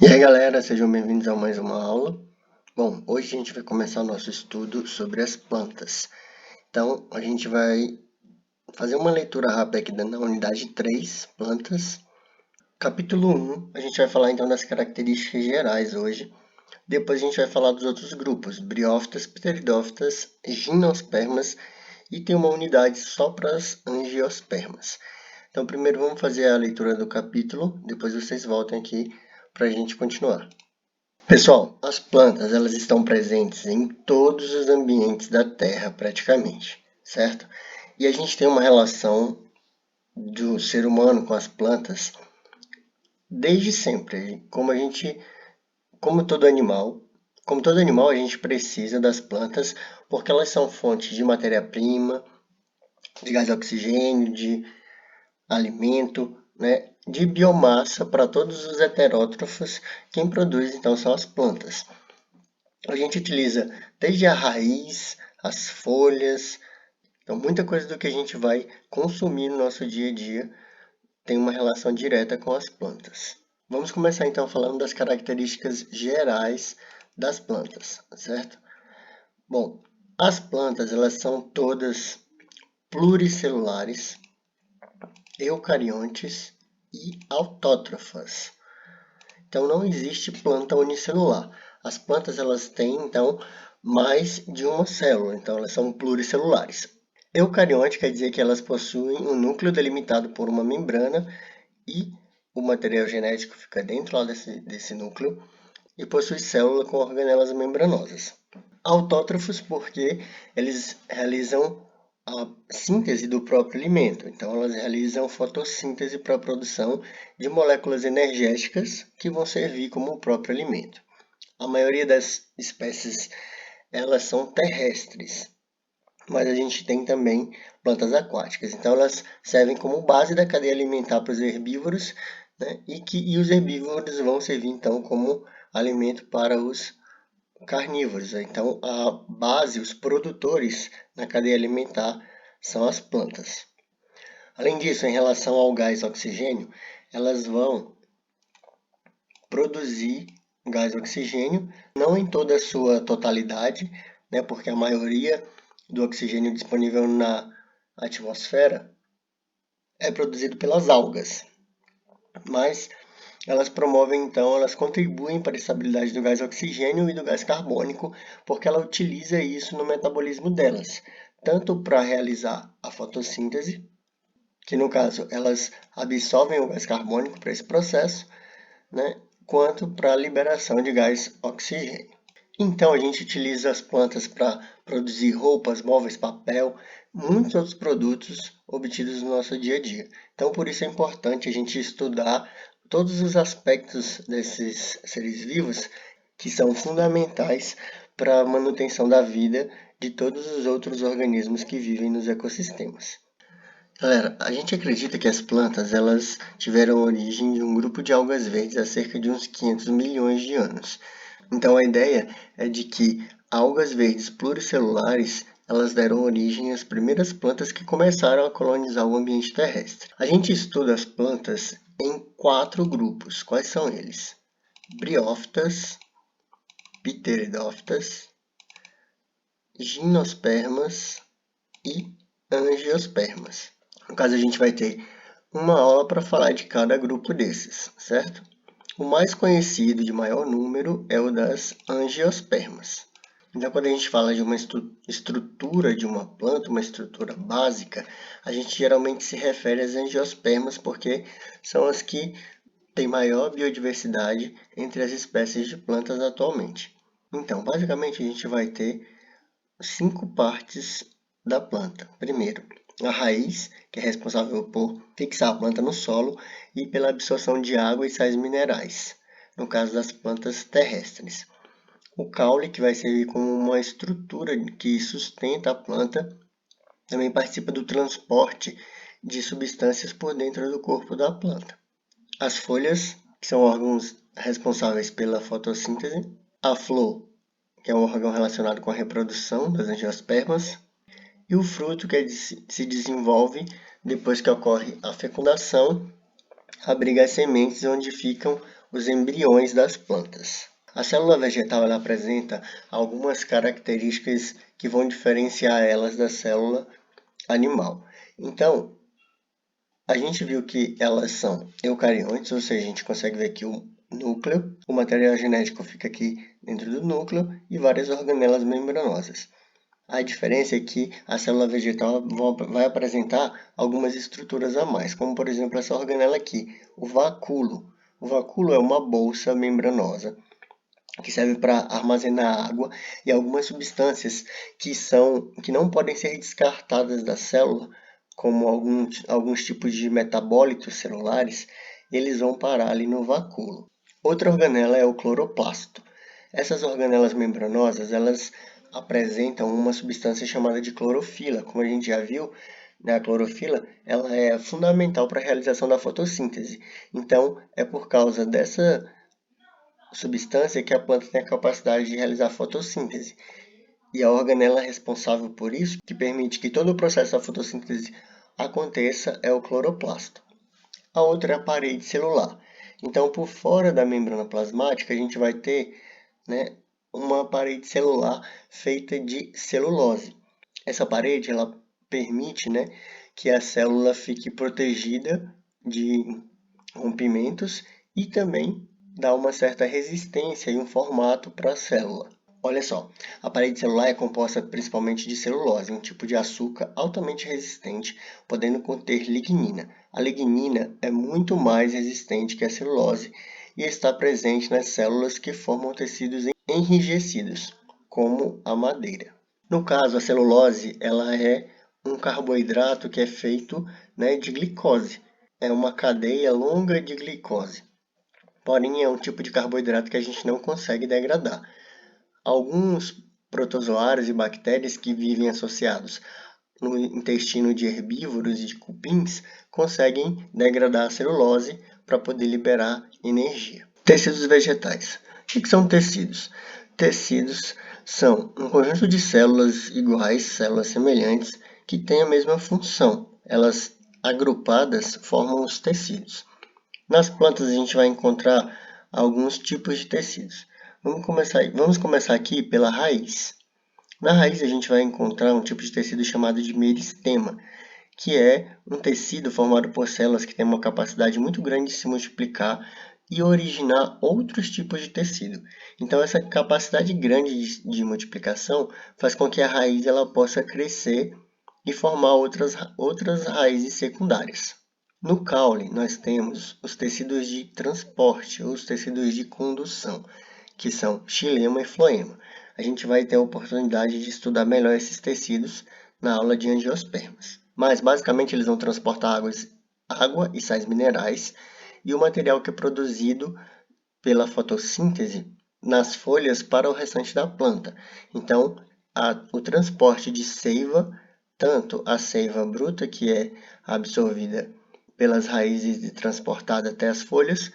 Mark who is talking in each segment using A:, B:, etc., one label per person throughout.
A: E aí galera, sejam bem-vindos a mais uma aula. Bom, hoje a gente vai começar o nosso estudo sobre as plantas. Então, a gente vai fazer uma leitura rápida aqui na unidade 3, plantas. Capítulo 1, a gente vai falar então das características gerais hoje. Depois a gente vai falar dos outros grupos, briófitas, pteridófitas, gimnospermas e tem uma unidade só para as angiospermas. Então, primeiro vamos fazer a leitura do capítulo, depois vocês voltem aqui para a gente continuar. Pessoal, as plantas elas estão presentes em todos os ambientes da Terra praticamente, certo? E a gente tem uma relação do ser humano com as plantas desde sempre. Como todo animal a gente precisa das plantas porque elas são fontes de matéria-prima, de gás oxigênio, de alimento, né? De biomassa para todos os heterótrofos. Quem produz então são as plantas. A gente utiliza desde a raiz, as folhas, então muita coisa do que a gente vai consumir no nosso dia a dia tem uma relação direta com as plantas. Vamos começar então falando das características gerais das plantas, certo? Bom, as plantas elas são todas pluricelulares, eucariontes e autótrofas. Então não existe planta unicelular. As plantas elas têm então mais de uma célula, então elas são pluricelulares. Eucarionte quer dizer que elas possuem um núcleo delimitado por uma membrana e o material genético fica dentro lá desse núcleo e possui célula com organelas membranosas. Autótrofos porque eles realizam a síntese do próprio alimento. Então, elas realizam fotossíntese para a produção de moléculas energéticas que vão servir como o próprio alimento. A maioria das espécies elas são terrestres, mas a gente tem também plantas aquáticas. Então, elas servem como base da cadeia alimentar para os herbívoros, né? E os herbívoros vão servir então como alimento para os carnívoros. Então, a base, os produtores na cadeia alimentar são as plantas. Além disso, em relação ao gás oxigênio, elas vão produzir gás oxigênio, não em toda a sua totalidade, né, porque a maioria do oxigênio disponível na atmosfera é produzido pelas algas, mas elas promovem, então, elas contribuem para a estabilidade do gás oxigênio e do gás carbônico, porque ela utiliza isso no metabolismo delas, tanto para realizar a fotossíntese, que no caso elas absorvem o gás carbônico para esse processo, né, quanto para a liberação de gás oxigênio. Então a gente utiliza as plantas para produzir roupas, móveis, papel, muitos outros produtos obtidos no nosso dia a dia. Então por isso é importante a gente estudar todos os aspectos desses seres vivos que são fundamentais para a manutenção da vida de todos os outros organismos que vivem nos ecossistemas. Galera, a gente acredita que as plantas elas tiveram origem de um grupo de algas verdes há cerca de uns 500 milhões de anos. Então a ideia é de que algas verdes pluricelulares elas deram origem às primeiras plantas que começaram a colonizar o ambiente terrestre. A gente estuda as plantas em 4 grupos. Quais são eles? Briófitas, pteridófitas, gimnospermas e angiospermas. No caso, a gente vai ter uma aula para falar de cada grupo desses, certo? O mais conhecido de maior número é o das angiospermas. Então, quando a gente fala de uma estrutura de uma planta, uma estrutura básica, a gente geralmente se refere às angiospermas porque são as que têm maior biodiversidade entre as espécies de plantas atualmente. Então, basicamente, a gente vai ter 5 partes da planta. Primeiro, a raiz, que é responsável por fixar a planta no solo e pela absorção de água e sais minerais, no caso das plantas terrestres. O caule, que vai servir como uma estrutura que sustenta a planta, também participa do transporte de substâncias por dentro do corpo da planta. As folhas, que são órgãos responsáveis pela fotossíntese. A flor, que é um órgão relacionado com a reprodução das angiospermas. E o fruto, que se desenvolve depois que ocorre a fecundação, abriga as sementes onde ficam os embriões das plantas. A célula vegetal ela apresenta algumas características que vão diferenciar elas da célula animal. Então, a gente viu que elas são eucariontes, ou seja, a gente consegue ver aqui o núcleo, o material genético fica aqui dentro do núcleo e várias organelas membranosas. A diferença é que a célula vegetal vai apresentar algumas estruturas a mais, como por exemplo essa organela aqui, o vacúolo. O vacúolo é uma bolsa membranosa que serve para armazenar água e algumas substâncias que não podem ser descartadas da célula, como alguns tipos de metabólitos celulares, eles vão parar ali no vacúolo. Outra organela é o cloroplasto. Essas organelas membranosas, elas apresentam uma substância chamada de clorofila. Como a gente já viu, né, a clorofila ela é fundamental para a realização da fotossíntese. Então, é por causa dessa substância que a planta tem a capacidade de realizar fotossíntese. E a organela responsável por isso, que permite que todo o processo da fotossíntese aconteça, é o cloroplasto. A outra é a parede celular. Então, por fora da membrana plasmática, a gente vai ter, né, uma parede celular feita de celulose. Essa parede ela permite, né, que a célula fique protegida de rompimentos e também dá uma certa resistência e um formato para a célula. Olha só, a parede celular é composta principalmente de celulose, um tipo de açúcar altamente resistente, podendo conter lignina. A lignina é muito mais resistente que a celulose e está presente nas células que formam tecidos enrijecidos, como a madeira. No caso, a celulose ela é um carboidrato que é feito, né, de glicose. É uma cadeia longa de glicose. Porém, é um tipo de carboidrato que a gente não consegue degradar. Alguns protozoários e bactérias que vivem associados no intestino de herbívoros e de cupins conseguem degradar a celulose para poder liberar energia. Tecidos vegetais. O que são tecidos? Tecidos são um conjunto de células iguais, células semelhantes, que têm a mesma função. Elas agrupadas formam os tecidos. Nas plantas a gente vai encontrar alguns tipos de tecidos. Vamos começar aqui pela raiz. Na raiz a gente vai encontrar um tipo de tecido chamado de meristema, que é um tecido formado por células que têm uma capacidade muito grande de se multiplicar e originar outros tipos de tecido. Então essa capacidade grande de multiplicação faz com que a raiz ela possa crescer e formar outras raízes secundárias. No caule, nós temos os tecidos de transporte, ou os tecidos de condução, que são xilema e floema. A gente vai ter a oportunidade de estudar melhor esses tecidos na aula de angiospermas. Mas, basicamente, eles vão transportar água e sais minerais e o material que é produzido pela fotossíntese nas folhas para o restante da planta. Então, o transporte de seiva, tanto a seiva bruta, que é absorvida pelas raízes e transportada até as folhas,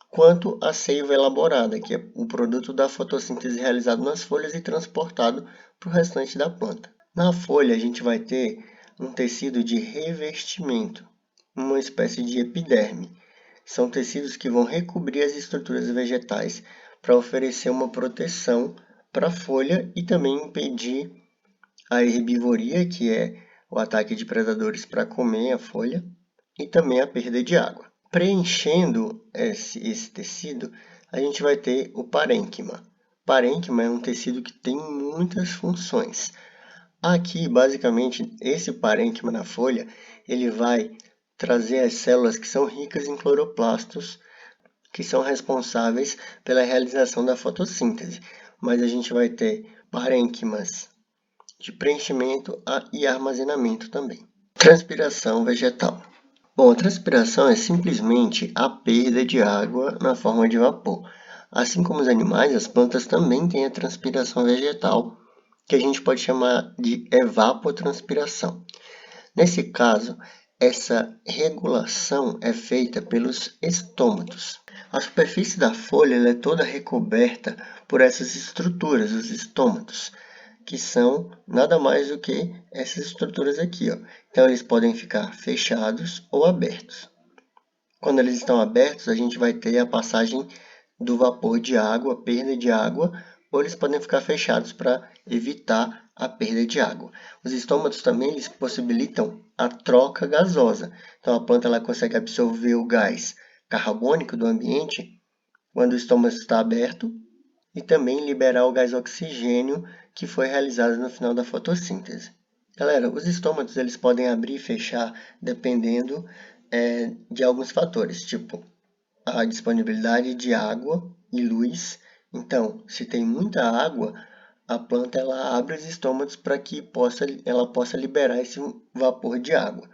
A: quanto a seiva elaborada, que é o produto da fotossíntese realizado nas folhas e transportado para o restante da planta. Na folha, a gente vai ter um tecido de revestimento, uma espécie de epiderme. São tecidos que vão recobrir as estruturas vegetais para oferecer uma proteção para a folha e também impedir a herbivoria, que é o ataque de predadores para comer a folha, e também a perda de água. Preenchendo esse tecido, a gente vai ter o parênquima. Parênquima é um tecido que tem muitas funções. Aqui, basicamente, esse parênquima na folha, ele vai trazer as células que são ricas em cloroplastos, que são responsáveis pela realização da fotossíntese. Mas a gente vai ter parênquimas de preenchimento e armazenamento também. Transpiração vegetal. Bom, a transpiração é simplesmente a perda de água na forma de vapor. Assim como os animais, as plantas também têm a transpiração vegetal, que a gente pode chamar de evapotranspiração. Nesse caso, essa regulação é feita pelos estômatos. A superfície da folha é toda recoberta por essas estruturas, os estômatos, que são nada mais do que essas estruturas aqui, ó. Então, eles podem ficar fechados ou abertos. Quando eles estão abertos, a gente vai ter a passagem do vapor de água, perda de água, ou eles podem ficar fechados para evitar a perda de água. Os estômatos também eles possibilitam a troca gasosa. Então, a planta ela consegue absorver o gás carbônico do ambiente quando o estômago está aberto e também liberar o gás oxigênio que foi realizado no final da fotossíntese. Galera, os estômatos eles podem abrir e fechar dependendo de alguns fatores, tipo a disponibilidade de água e luz. Então, se tem muita água, a planta ela abre os estômatos para que ela possa liberar esse vapor de água.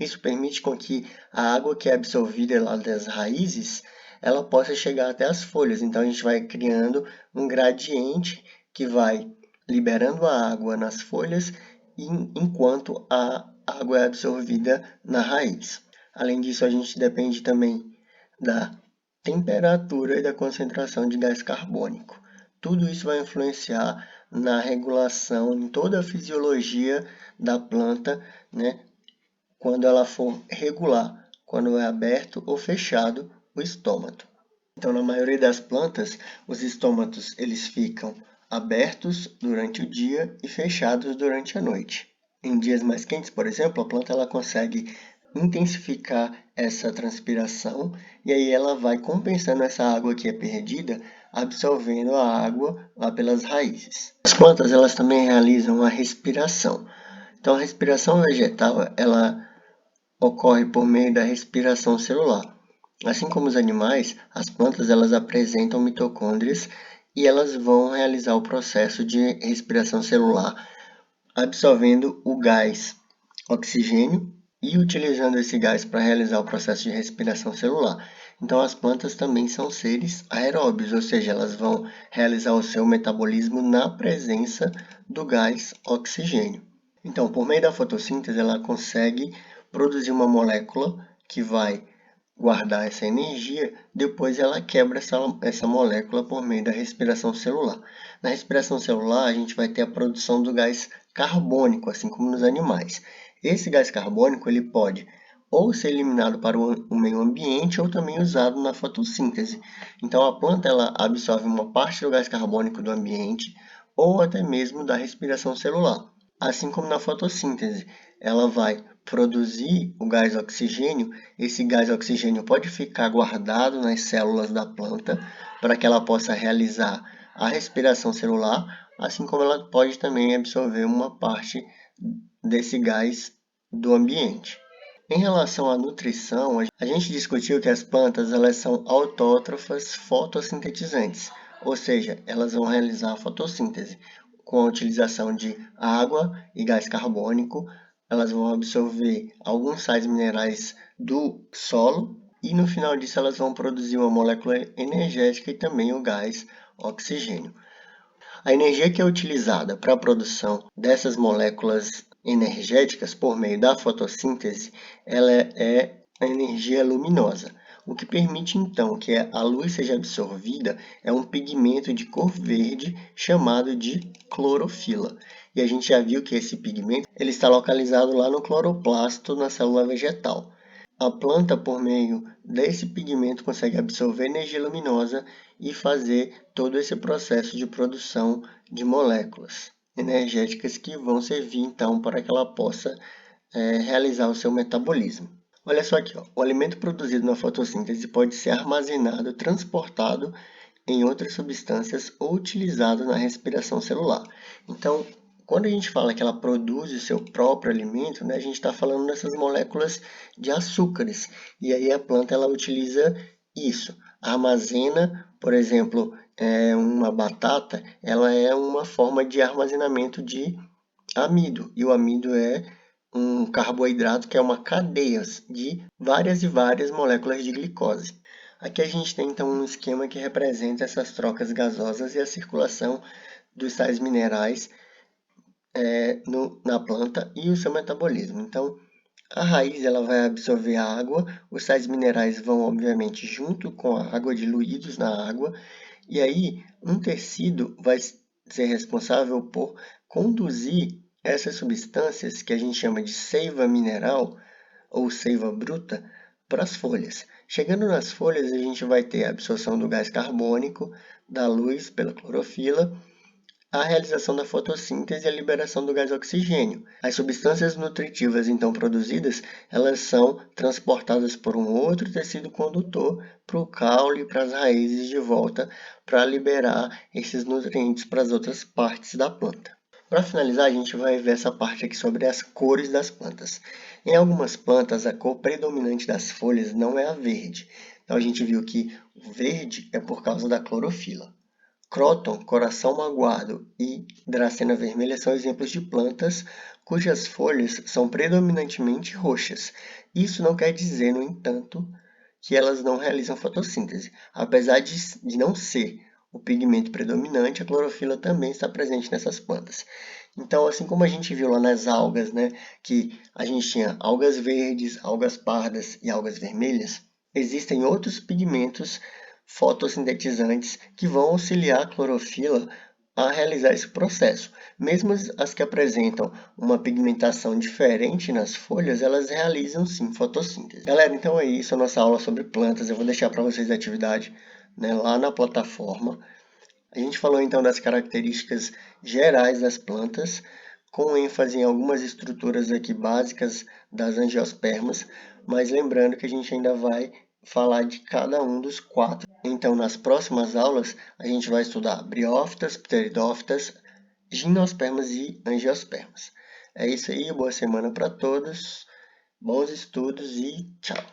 A: Isso permite com que a água que é absorvida lá das raízes, ela possa chegar até as folhas. Então, a gente vai criando um gradiente que vai liberando a água nas folhas enquanto a água é absorvida na raiz. Além disso, a gente depende também da temperatura e da concentração de gás carbônico. Tudo isso vai influenciar na regulação, em toda a fisiologia da planta, né? Quando ela for regular, quando é aberto ou fechado o estômato. Então, na maioria das plantas, os estômatos eles ficam abertos durante o dia e fechados durante a noite. Em dias mais quentes, por exemplo, a planta ela consegue intensificar essa transpiração e aí ela vai compensando essa água que é perdida, absorvendo a água lá pelas raízes. As plantas elas também realizam a respiração. Então, a respiração vegetal ela ocorre por meio da respiração celular. Assim como os animais, as plantas elas apresentam mitocôndrias e elas vão realizar o processo de respiração celular, absorvendo o gás oxigênio e utilizando esse gás para realizar o processo de respiração celular. Então, as plantas também são seres aeróbios, ou seja, elas vão realizar o seu metabolismo na presença do gás oxigênio. Então, por meio da fotossíntese, ela consegue produzir uma molécula que vai guardar essa energia, depois ela quebra essa molécula por meio da respiração celular. Na respiração celular, a gente vai ter a produção do gás carbônico, assim como nos animais. Esse gás carbônico ele pode ou ser eliminado para o meio ambiente ou também usado na fotossíntese. Então, a planta ela absorve uma parte do gás carbônico do ambiente ou até mesmo da respiração celular. Assim como na fotossíntese, ela vai produzir o gás oxigênio, esse gás oxigênio pode ficar guardado nas células da planta para que ela possa realizar a respiração celular, assim como ela pode também absorver uma parte desse gás do ambiente. Em relação à nutrição, a gente discutiu que as plantas elas são autótrofas fotossintetizantes, ou seja, elas vão realizar a fotossíntese com a utilização de água e gás carbônico. Elas vão absorver alguns sais minerais do solo e no final disso elas vão produzir uma molécula energética e também o gás oxigênio. A energia que é utilizada para a produção dessas moléculas energéticas por meio da fotossíntese, ela é a energia luminosa. O que permite então que a luz seja absorvida é um pigmento de cor verde chamado de clorofila. E a gente já viu que esse pigmento ele está localizado lá no cloroplasto na célula vegetal. A planta, por meio desse pigmento, consegue absorver energia luminosa e fazer todo esse processo de produção de moléculas energéticas que vão servir então para que ela possa realizar o seu metabolismo. Olha só aqui, ó. O alimento produzido na fotossíntese pode ser armazenado, transportado em outras substâncias ou utilizado na respiração celular. Então, quando a gente fala que ela produz o seu próprio alimento, né, a gente está falando dessas moléculas de açúcares. E aí a planta ela utiliza isso, armazena, por exemplo, uma batata, ela é uma forma de armazenamento de amido. E o amido é um carboidrato que é uma cadeia de várias e várias moléculas de glicose. Aqui a gente tem então um esquema que representa essas trocas gasosas e a circulação dos sais minerais na planta e o seu metabolismo. Então, a raiz ela vai absorver a água, os sais minerais vão obviamente junto com a água, diluídos na água, e aí um tecido vai ser responsável por conduzir essas substâncias que a gente chama de seiva mineral ou seiva bruta para as folhas. Chegando nas folhas, a gente vai ter a absorção do gás carbônico, da luz pela clorofila, a realização da fotossíntese e a liberação do gás oxigênio. As substâncias nutritivas então produzidas, elas são transportadas por um outro tecido condutor para o caule e para as raízes de volta para liberar esses nutrientes para as outras partes da planta. Para finalizar, a gente vai ver essa parte aqui sobre as cores das plantas. Em algumas plantas, a cor predominante das folhas não é a verde. Então, a gente viu que o verde é por causa da clorofila. Cróton, coração magoado e dracena vermelha são exemplos de plantas cujas folhas são predominantemente roxas. Isso não quer dizer, no entanto, que elas não realizam fotossíntese. Apesar de não ser o pigmento predominante, a clorofila também está presente nessas plantas. Então, assim como a gente viu lá nas algas, né, que a gente tinha algas verdes, algas pardas e algas vermelhas, existem outros pigmentos fotossintetizantes que vão auxiliar a clorofila a realizar esse processo. Mesmo as que apresentam uma pigmentação diferente nas folhas, elas realizam sim fotossíntese. Galera, então é isso, a nossa aula sobre plantas. Eu vou deixar para vocês a atividade, né, lá na plataforma. A gente falou então das características gerais das plantas, com ênfase em algumas estruturas aqui básicas das angiospermas, mas lembrando que a gente ainda vai falar de cada um dos 4. Então, nas próximas aulas, a gente vai estudar briófitas, pteridófitas, gimnospermas e angiospermas. É isso aí, boa semana para todos, bons estudos e tchau!